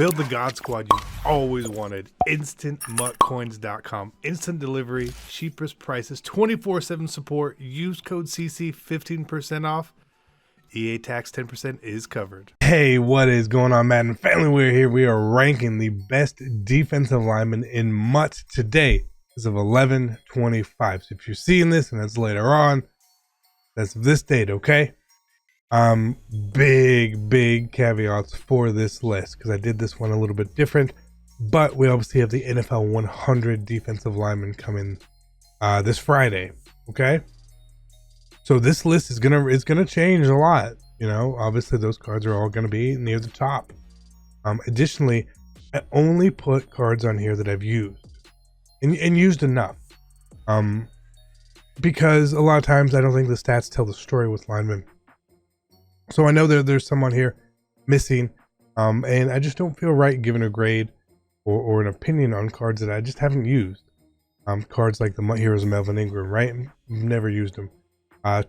Build the God Squad you've always wanted. InstantMuttCoins.com. Instant delivery, cheapest prices, 24/7 support. Use code CC 15% off. EA tax 10% is covered. Hey, what is going on, Madden family? We're here. We are ranking the best defensive linemen in Mutt today as of 11/25. So if you're seeing this and it's later on, that's this date, okay? Big caveats for this list because I did this one a little bit different, but we obviously have the NFL 100 defensive linemen coming this Friday, okay? So this list is gonna change a lot, you know. Obviously those cards are all gonna be near the top. Additionally, I only put cards on here that I've used and used enough, because a lot of times I don't think the stats tell the story with linemen. So I know there's someone here missing, and I just don't feel right giving a grade or an opinion on cards that I just haven't used. Cards like the Heroes of Melvin Ingram, right? I've never used them.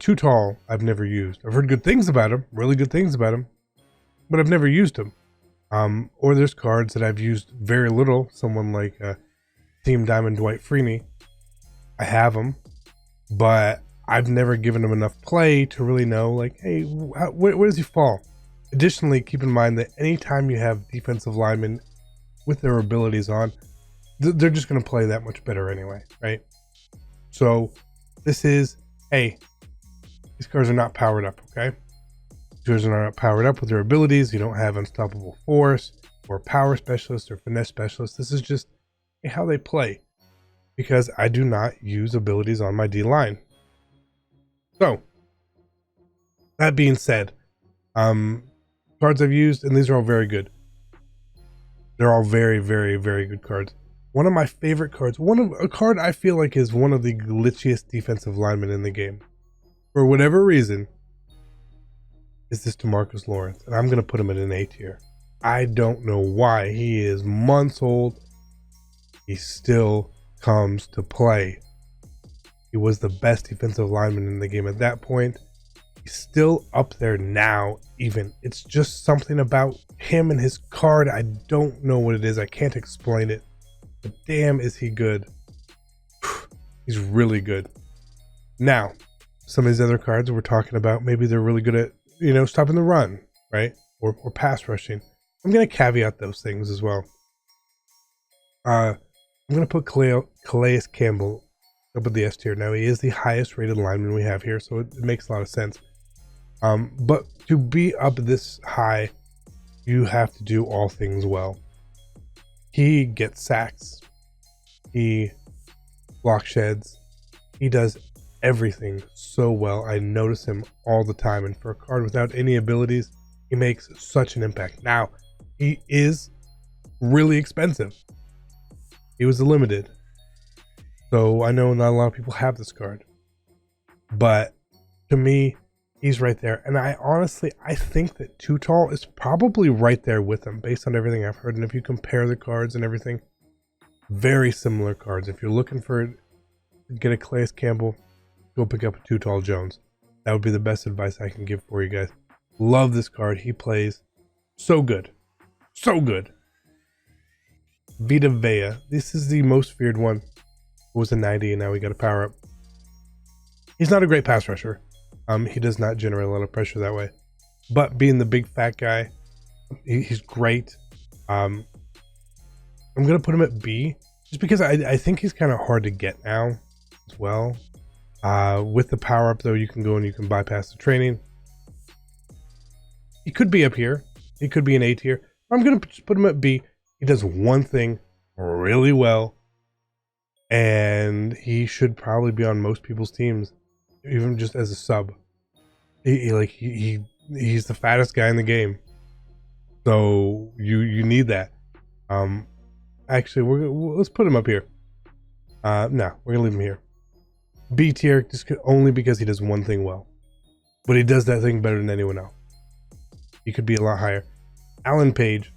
Too Tall, I've never used. I've heard good things about him, really good things about him, but I've never used him. Or there's cards that I've used very little. Someone like Team Diamond Dwight Freeney. I have him, but I've never given him enough play to really know, like, hey, where does he fall? Additionally, keep in mind that anytime you have defensive linemen with their abilities on, they're just going to play that much better anyway, right? So this is, hey, these cards are not powered up, okay? These cards are not powered up with their abilities. You don't have Unstoppable Force or Power Specialist or Finesse Specialist. This is just how they play, because I do not use abilities on my D-line. So, that being said, cards I've used, and these are all very good. They're all very good cards. One of my favorite cards, a card I feel like is one of the glitchiest defensive linemen in the game, for whatever reason, is this DeMarcus Lawrence, and I'm going to put him in an A tier. I don't know why. He is months old. He still comes to play. He was the best defensive lineman in the game at that point. He's still up there now, even. It's just something about him and his card. I don't know what it is. I can't explain it. But damn, is he good. He's really good. Now, some of these other cards we're talking about, maybe they're really good at, you know, stopping the run, right? Or pass rushing. I'm going to caveat those things as well. I'm going to put Calais Campbell up at the S tier. Now, he is the highest rated lineman we have here, so it makes a lot of sense. But to be up this high, you have to do all things well. He gets sacks. He block sheds. He does everything so well. I notice him all the time, and for a card without any abilities, he makes such an impact. Now, he is really expensive. He was a limited. So I know not a lot of people have this card, but to me, he's right there. And I think that Too Tall is probably right there with him based on everything I've heard. And if you compare the cards and everything, very similar cards. If you're looking for get a Calais Campbell, go pick up a Too Tall Jones. That would be the best advice I can give for you guys. Love this card. He plays so good. So good. Vita Vea. This is the most feared one. Was a 90 and now we got a power up. He's not a great pass rusher. He does not generate a lot of pressure that way, but being the big fat guy, he's great. I'm gonna put him at B just because I think he's kind of hard to get now as well. With the power up though, you can go and you can bypass the training. He could be up here. He could be an A tier. I'm gonna just put him at B. He does one thing really well, and he should probably be on most people's teams, even just as a sub. He's the fattest guy in the game, so you need that. Actually, let's put him up here. No, we're gonna leave him here. B tier, just only because he does one thing well, but he does that thing better than anyone else. He could be a lot higher. Alan Page,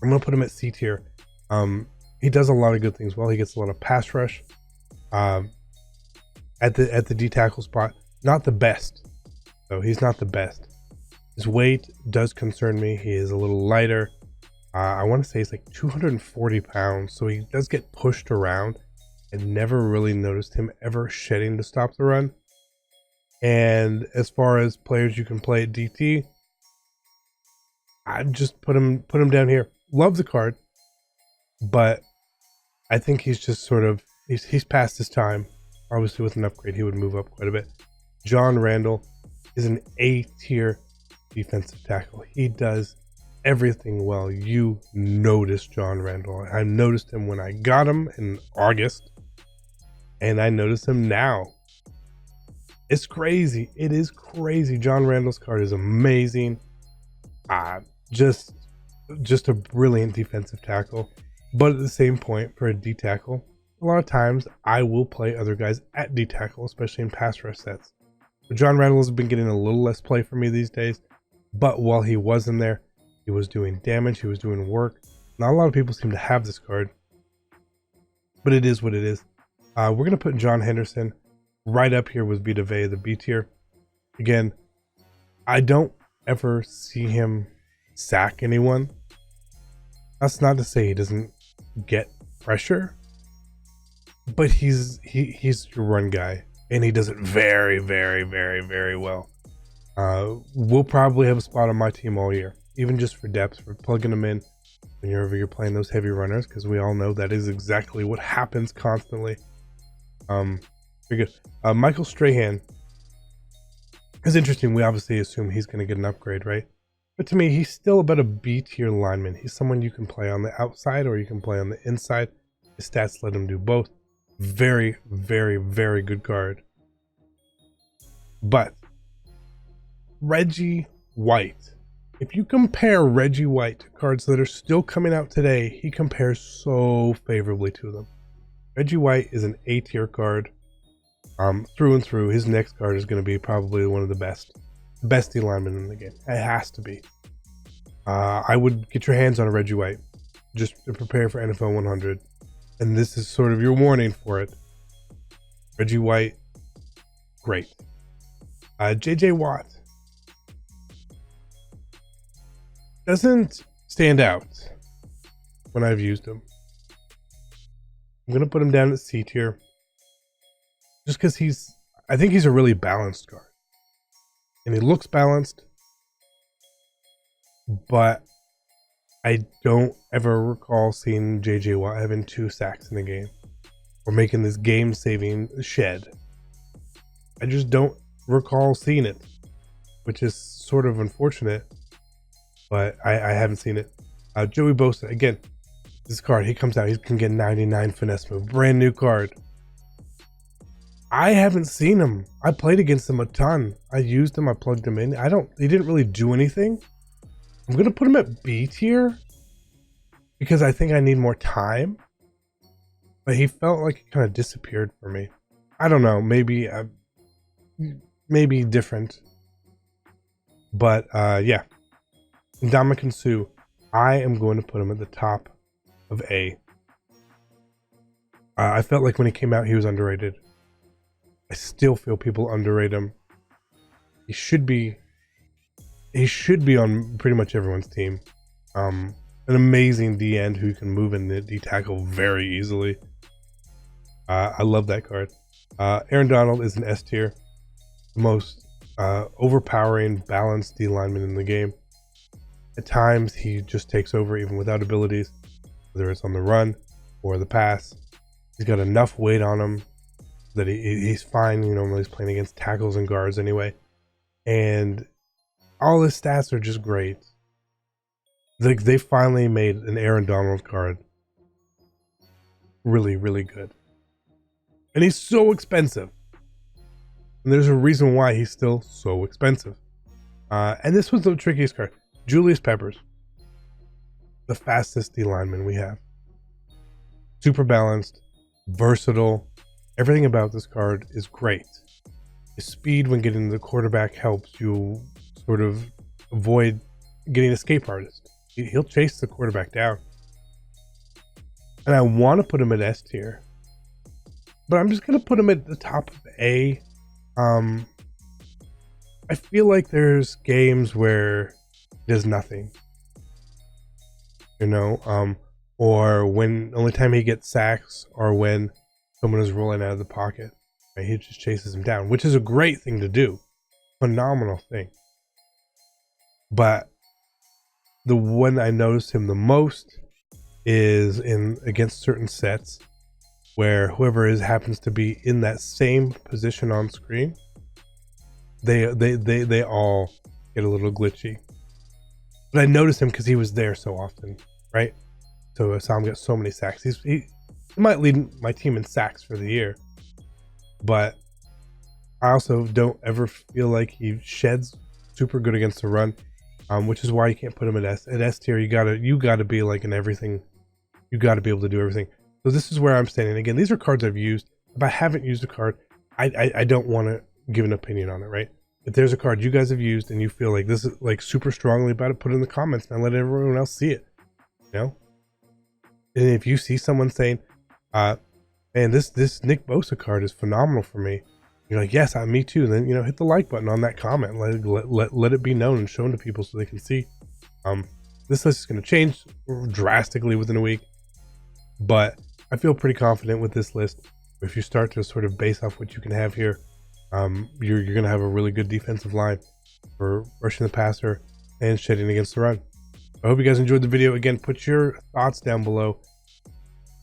I'm gonna put him at C tier. He does a lot of good things well. He gets a lot of pass rush. At the D tackle spot, not the best. So he's not the best. His weight does concern me. He is a little lighter. I want to say he's like 240 pounds, so he does get pushed around. I never really noticed him ever shedding to stop the run. And as far as players you can play at DT, I'd just put him down here. Love the card, but I think he's just sort of he's past his time. Obviously, with an upgrade, he would move up quite a bit. John Randle is an A tier defensive tackle. He does everything well. You notice John Randle. I noticed him when I got him in August, and I notice him now. It's crazy. It is crazy. John Randle's card is amazing. Just a brilliant defensive tackle. But at the same point, for a D tackle, a lot of times I will play other guys at D tackle, especially in pass rush sets. But John Randle has been getting a little less play for me these days. But while he was in there, he was doing damage. He was doing work. Not a lot of people seem to have this card, but it is what it is. We're going to put John Henderson right up here with Vita Vea, the B tier. Again, I don't ever see him sack anyone. That's not to say he doesn't get pressure, but he's your run guy, and he does it very, very, very, very well. We'll probably have a spot on my team all year, even just for depth, for plugging him in whenever you're playing those heavy runners, because we all know that is exactly what happens constantly. Very good. Michael Strahan is interesting. We obviously assume he's going to get an upgrade, right? But to me, he's still about a B tier lineman. He's someone you can play on the outside or you can play on the inside. His stats let him do both. Very, very, very good card. But Reggie White. If you compare Reggie White to cards that are still coming out today, he compares so favorably to them. Reggie White is an A tier card. Through and through. His next card is going to be probably one of the best D linemen in the game. It has to be. I would get your hands on a Reggie White just to prepare for NFL 100. And this is sort of your warning for it. Reggie White, great. JJ Watt doesn't stand out when I've used him. I'm going to put him down at C tier. Just because I think he's a really balanced card. And he looks balanced. But I don't ever recall seeing JJ Watt having 2 sacks in a game. Or making this game-saving shed. I just don't recall seeing it. Which is sort of unfortunate. But I haven't seen it. Joey Bosa, again. This card, he comes out, he can get 99 finesse move. Brand new card. I haven't seen him. I played against him a ton. I used him. I plugged him in. He didn't really do anything. I'm going to put him at B tier because I think I need more time. But he felt like he kind of disappeared for me. I don't know. Maybe different. But yeah. Ndamukong Suh. I am going to put him at the top of A. I felt like when he came out, he was underrated. I still feel people underrate him. He should be on pretty much everyone's team. An amazing D end who can move in the D tackle very easily. I love that card. Aaron Donald is an S tier. The most overpowering, balanced D lineman in the game. At times, he just takes over even without abilities, whether it's on the run or the pass. He's got enough weight on him that he's fine, when he's playing against tackles and guards anyway. And all his stats are just great. They finally made an Aaron Donald card really, really good. And he's so expensive. And there's a reason why he's still so expensive. And this was the trickiest card. Julius Peppers. The fastest D lineman we have. Super balanced, versatile. Everything about this card is great. His speed when getting to the quarterback helps you sort of avoid getting escape artist. He'll chase the quarterback down. And I want to put him at S tier. But I'm just going to put him at the top of A. I feel like there's games where he does nothing. you know, or when only time he gets sacks or when someone is rolling out of the pocket, right? He just chases him down, which is a great thing to do, phenomenal thing. But the one I noticed him the most is in against certain sets where whoever happens to be in that same position on screen, they all get a little glitchy. But I noticed him because he was there so often, right? So I saw him get so many sacks. He might lead my team in sacks for the year, but I also don't ever feel like he sheds super good against the run, which is why you can't put him at S tier. You gotta be like in everything. You gotta be able to do everything. So this is where I'm standing. Again, these are cards I've used. If I haven't used a card, I don't want to give an opinion on it, right? If there's a card you guys have used and you feel like this is like super strongly about it, put it in the comments and let everyone else see it. You know? And if you see someone saying, man, this Nick Bosa card is phenomenal for me, you're like, yes, me too. And then, you know, hit the like button on that comment. Let it be known and shown to people so they can see. This list is going to change drastically within a week, but I feel pretty confident with this list. If you start to sort of base off what you can have here, you're going to have a really good defensive line for rushing the passer and shedding against the run. I hope you guys enjoyed the video. Again, put your thoughts down below.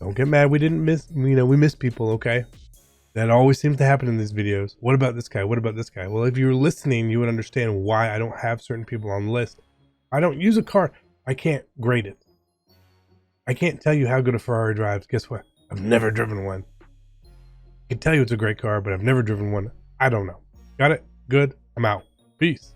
Don't get mad we didn't miss, we missed people, okay? That always seems to happen in these videos. What about this guy? What about this guy? Well, if you were listening, you would understand why I don't have certain people on the list. I don't use a car. I can't grade it. I can't tell you how good a Ferrari drives. Guess what? I've never driven one. I can tell you it's a great car, but I've never driven one. I don't know. Got it? Good. I'm out. Peace.